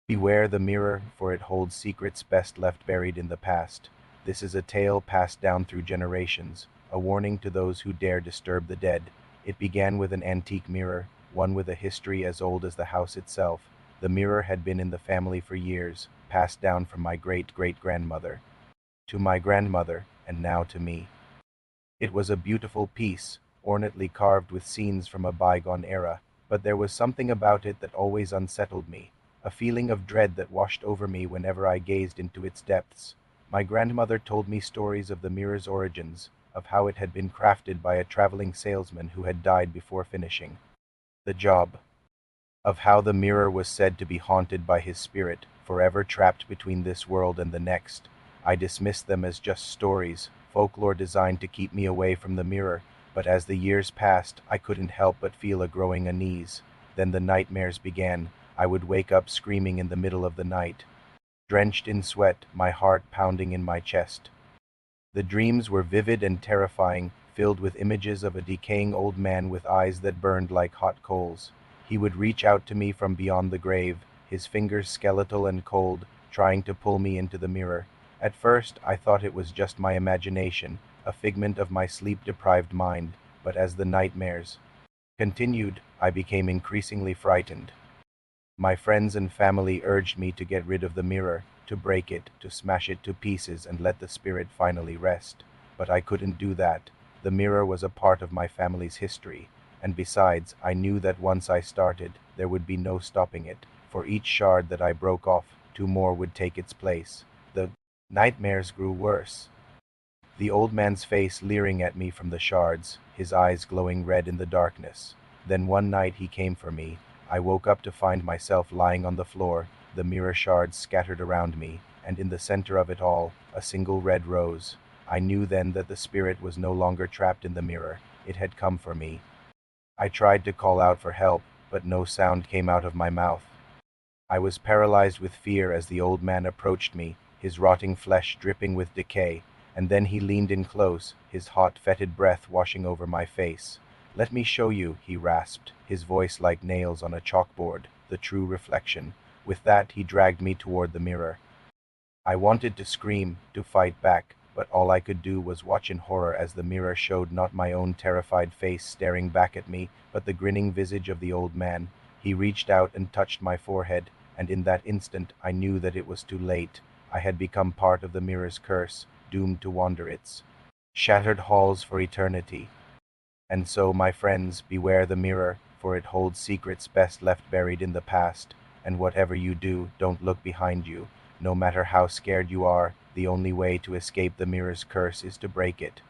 Beware the mirror, for it holds secrets best left buried in the past. This is a tale passed down through generations, a warning to those who dare disturb the dead. It began with an antique mirror, one with a history as old as the house itself. The mirror had been in the family for years, passed down from my great-great-grandmother to my grandmother, and now to me. It was a beautiful piece, ornately carved with scenes from a bygone era, but there was something about it that always unsettled me, a feeling of dread that washed over me whenever I gazed into its depths. My grandmother told me stories of the mirror's origins, of how it had been crafted by a traveling salesman who had died before finishing the job, of how the mirror was said to be haunted by his spirit, forever trapped between this world and the next. I dismissed them as just stories, folklore designed to keep me away from the mirror, but as the years passed, I couldn't help but feel a growing unease. Then the nightmares began. I would wake up screaming in the middle of the night, drenched in sweat, my heart pounding in my chest. The dreams were vivid and terrifying, filled with images of a decaying old man with eyes that burned like hot coals. He would reach out to me from beyond the grave, his fingers skeletal and cold, trying to pull me into the mirror. At first, I thought it was just my imagination, a figment of my sleep-deprived mind, but as the nightmares continued, I became increasingly frightened. My friends and family urged me to get rid of the mirror, to break it, to smash it to pieces and let the spirit finally rest. But I couldn't do that. The mirror was a part of my family's history, and besides, I knew that once I started, there would be no stopping it. For each shard that I broke off, two more would take its place. The nightmares grew worse. The old man's face leering at me from the shards, his eyes glowing red in the darkness. Then one night he came for me. I woke up to find myself lying on the floor, the mirror shards scattered around me, and in the center of it all, a single red rose. I knew then that the spirit was no longer trapped in the mirror. It had come for me. I tried to call out for help, but no sound came out of my mouth. I was paralyzed with fear as the old man approached me, his rotting flesh dripping with decay, and then he leaned in close, his hot, fetid breath washing over my face. "Let me show you," he rasped, his voice like nails on a chalkboard, the true reflection. With that, he dragged me toward the mirror. I wanted to scream, to fight back, but all I could do was watch in horror as the mirror showed not my own terrified face staring back at me, but the grinning visage of the old man. He reached out and touched my forehead, and in that instant I knew that it was too late. I had become part of the mirror's curse, doomed to wander its shattered halls for eternity. And so, my friends, beware the mirror, for it holds secrets best left buried in the past. And whatever you do, don't look behind you. No matter how scared you are, the only way to escape the mirror's curse is to break it.